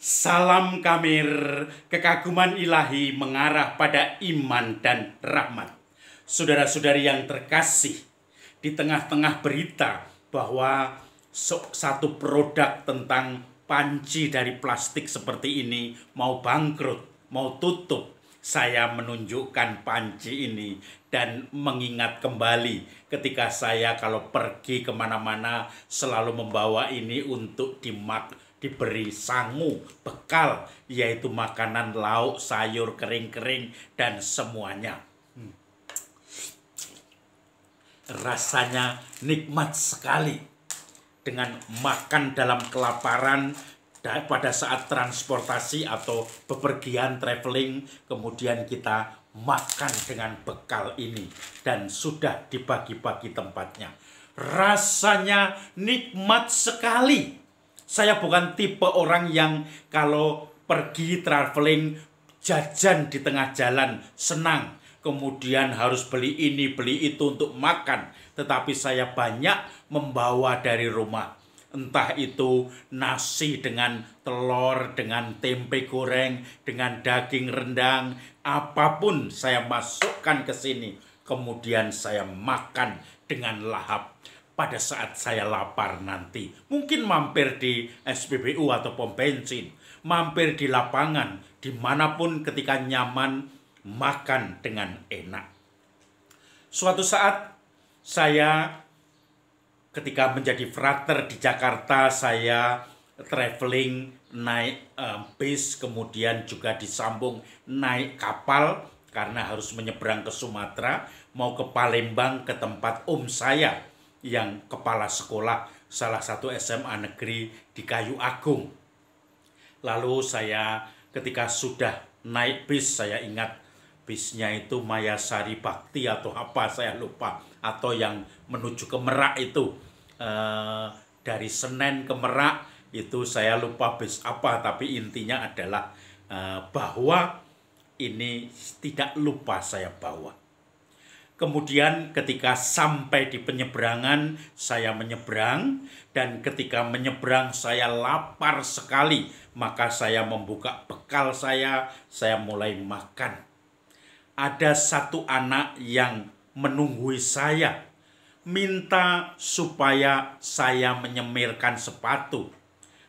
Salam Kamir, kekaguman ilahi mengarah pada iman dan rahmat. Saudara-saudari yang terkasih, di tengah-tengah berita bahwa satu produk tentang panci dari plastik seperti ini mau bangkrut, mau tutup, saya menunjukkan panci ini dan mengingat kembali ketika saya kalau pergi kemana-mana selalu membawa ini untuk diberi sangu, bekal, yaitu makanan, lauk, sayur, kering-kering, dan semuanya. Rasanya nikmat sekali dengan makan dalam kelaparan pada saat transportasi atau bepergian traveling, kemudian kita makan dengan bekal ini dan sudah dibagi-bagi tempatnya. Rasanya nikmat sekali. Saya bukan tipe orang yang kalau pergi traveling jajan di tengah jalan senang, kemudian harus beli ini, beli itu untuk makan. Tetapi saya banyak membawa dari rumah. Entah itu nasi dengan telur, dengan tempe goreng, dengan daging rendang, apapun saya masukkan ke sini. Kemudian saya makan dengan lahap. Pada saat saya lapar nanti, mungkin mampir di SPBU atau pom bensin, mampir di lapangan, dimanapun ketika nyaman, makan dengan enak. Suatu saat saya ketika menjadi frater di Jakarta, saya traveling naik bis, kemudian juga disambung naik kapal karena harus menyeberang ke Sumatera, mau ke Palembang ke tempat saya yang kepala sekolah salah satu SMA negeri di Kayu Agung. Lalu saya ketika sudah naik bis, saya ingat bisnya itu Mayasari Bakti atau apa saya lupa, atau yang menuju ke Merak itu dari Senen ke Merak itu saya lupa bis apa, tapi intinya adalah bahwa ini tidak lupa saya bawa. Kemudian ketika sampai di penyeberangan, saya menyeberang, dan ketika menyeberang saya lapar sekali, maka saya membuka bekal saya mulai makan. Ada satu anak yang menunggui saya, minta supaya saya menyemirkan sepatu.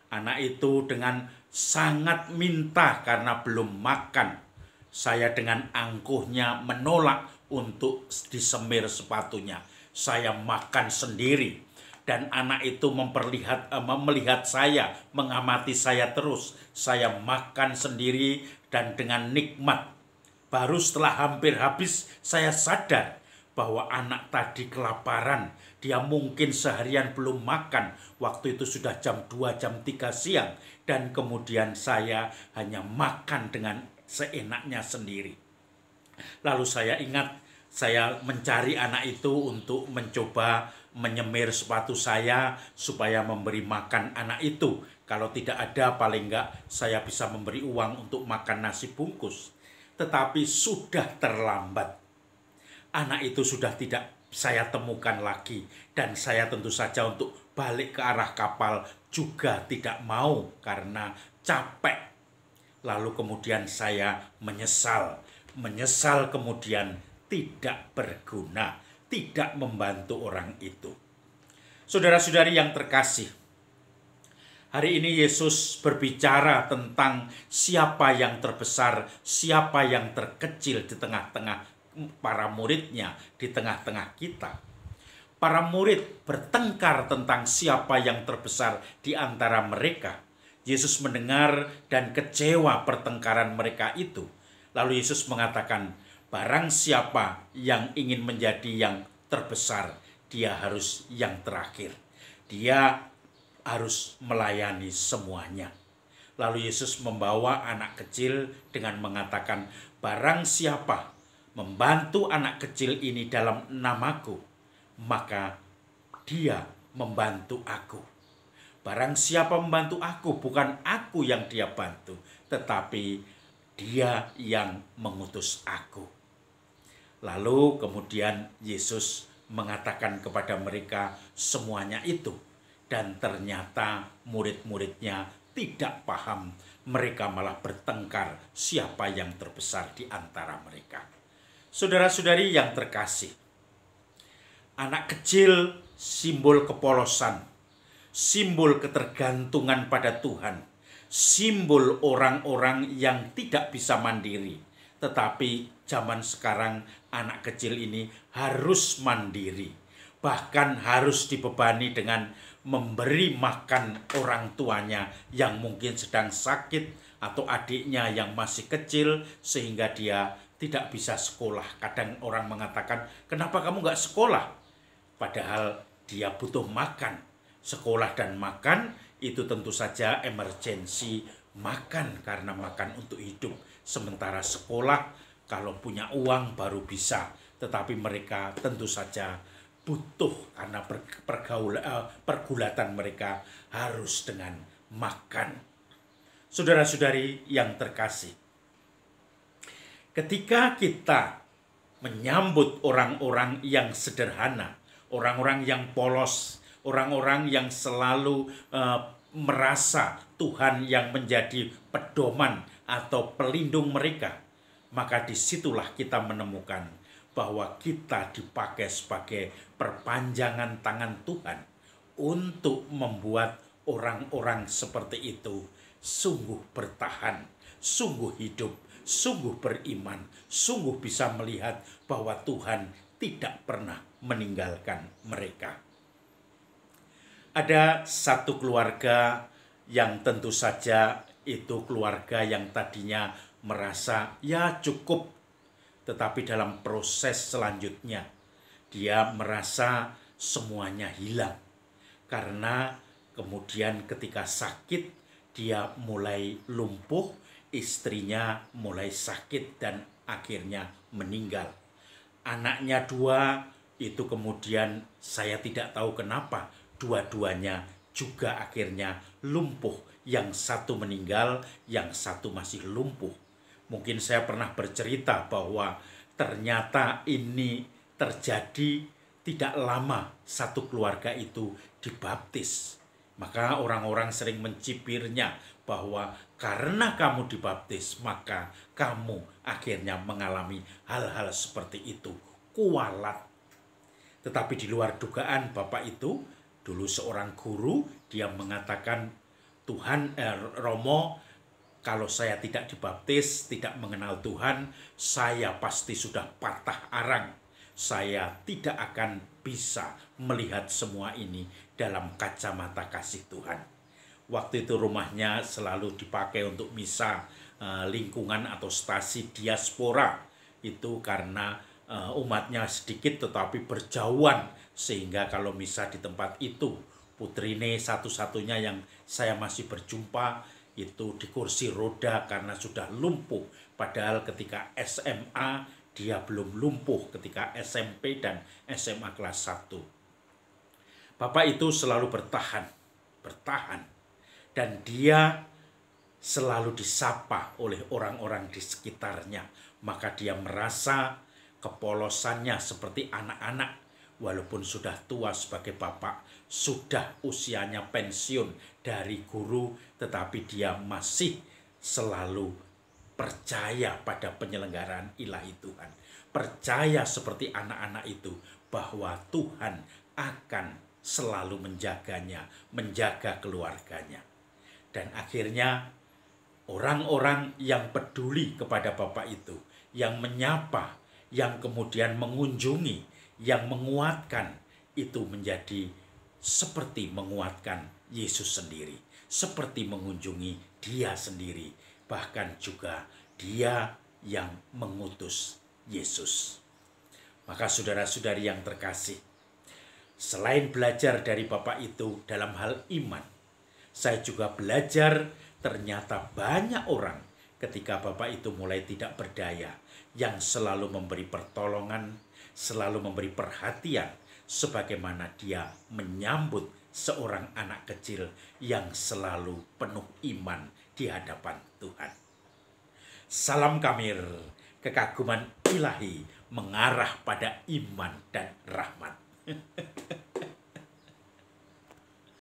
Anak itu dengan sangat minta karena belum makan. Saya dengan angkuhnya menolak untuk disemir sepatunya. Saya makan sendiri. Dan anak itu melihat saya, mengamati saya terus. Saya makan sendiri dan dengan nikmat. Baru setelah hampir habis, saya sadar bahwa anak tadi kelaparan. Dia mungkin seharian belum makan. Waktu itu sudah jam 2, jam 3 siang. Dan kemudian saya hanya makan dengan seenaknya sendiri. Lalu saya ingat, saya mencari anak itu untuk mencoba menyemir sepatu saya supaya memberi makan anak itu. Kalau tidak ada, paling enggak saya bisa memberi uang untuk makan nasi bungkus. Tetapi sudah terlambat. Anak itu sudah tidak saya temukan lagi. Dan saya tentu saja untuk balik ke arah kapal juga tidak mau karena capek. Lalu kemudian saya menyesal. Menyesal kemudian tidak berguna, tidak membantu orang itu. Saudara-saudari yang terkasih, hari ini Yesus berbicara tentang siapa yang terbesar, siapa yang terkecil di tengah-tengah para muridnya, di tengah-tengah kita. Para murid bertengkar tentang siapa yang terbesar di antara mereka. Yesus mendengar dan kecewa pertengkaran mereka itu. Lalu Yesus mengatakan, barang siapa yang ingin menjadi yang terbesar, dia harus yang terakhir. Dia harus melayani semuanya. Lalu Yesus membawa anak kecil dengan mengatakan, barang siapa membantu anak kecil ini dalam namaku, maka dia membantu aku. Barang siapa membantu aku, bukan aku yang dia bantu, tetapi dia yang mengutus aku. Lalu kemudian Yesus mengatakan kepada mereka semuanya itu. Dan ternyata murid-muridnya tidak paham, mereka malah bertengkar siapa yang terbesar di antara mereka. Saudara-saudari yang terkasih, anak kecil simbol kepolosan, simbol ketergantungan pada Tuhan, simbol orang-orang yang tidak bisa mandiri. Tetapi zaman sekarang anak kecil ini harus mandiri, bahkan harus dibebani dengan memberi makan orang tuanya yang mungkin sedang sakit atau adiknya yang masih kecil sehingga dia tidak bisa sekolah. Kadang orang mengatakan, kenapa kamu nggak sekolah? Padahal dia butuh makan. Sekolah dan makan itu tentu saja emergensi, makan karena makan untuk hidup. Sementara sekolah kalau punya uang baru bisa. Tetapi mereka tentu saja butuh karena pergulatan mereka harus dengan makan. Saudara-saudari yang terkasih, ketika kita menyambut orang-orang yang sederhana, orang-orang yang polos, orang-orang yang selalu merasa Tuhan yang menjadi pedoman atau pelindung mereka, maka disitulah kita menemukan bahwa kita dipakai sebagai perpanjangan tangan Tuhan untuk membuat orang-orang seperti itu sungguh bertahan, sungguh hidup, sungguh beriman, sungguh bisa melihat bahwa Tuhan tidak pernah meninggalkan mereka. Ada satu keluarga yang tentu saja itu keluarga yang tadinya merasa ya cukup, tetapi dalam proses selanjutnya dia merasa semuanya hilang. Karena kemudian ketika sakit dia mulai lumpuh, istrinya mulai sakit dan akhirnya meninggal. Anaknya 2 itu kemudian saya tidak tahu kenapa dua-duanya juga akhirnya lumpuh. Yang satu meninggal, yang satu masih lumpuh. Mungkin saya pernah bercerita bahwa ternyata ini terjadi tidak lama satu keluarga itu dibaptis. Maka orang-orang sering mencibirnya bahwa karena kamu dibaptis maka kamu akhirnya mengalami hal-hal seperti itu. Kualat. Tetapi di luar dugaan bapak itu, dulu seorang guru, dia mengatakan, Tuhan Romo, kalau saya tidak dibaptis, tidak mengenal Tuhan, saya pasti sudah patah arang. Saya tidak akan bisa melihat semua ini dalam kacamata kasih Tuhan. Waktu itu rumahnya selalu dipakai untuk misa lingkungan atau stasi diaspora. Itu karena umatnya sedikit tetapi berjauhan. Sehingga kalau misa di tempat itu, putrine satu-satunya yang saya masih berjumpa, itu di kursi roda karena sudah lumpuh. Padahal ketika SMA dia belum lumpuh, ketika SMP dan SMA kelas 1. Bapak itu selalu bertahan. Dan dia selalu disapa oleh orang-orang di sekitarnya. Maka dia merasa kepolosannya seperti anak-anak. Walaupun sudah tua sebagai bapak, sudah usianya pensiun dari guru, tetapi dia masih selalu percaya pada penyelenggaraan ilahi Tuhan. Percaya seperti anak-anak itu bahwa Tuhan akan selalu menjaganya, menjaga keluarganya. Dan akhirnya orang-orang yang peduli kepada bapak itu, yang menyapa, yang kemudian mengunjungi, yang menguatkan, itu menjadi seperti menguatkan Yesus sendiri, seperti mengunjungi dia sendiri, bahkan juga dia yang mengutus Yesus. Maka saudara-saudari yang terkasih, selain belajar dari bapak itu dalam hal iman, saya juga belajar ternyata banyak orang ketika bapak itu mulai tidak berdaya, yang selalu memberi pertolongan, selalu memberi perhatian, sebagaimana dia menyambut seorang anak kecil yang selalu penuh iman di hadapan Tuhan. Salam Kamir, kekaguman ilahi mengarah pada iman dan rahmat.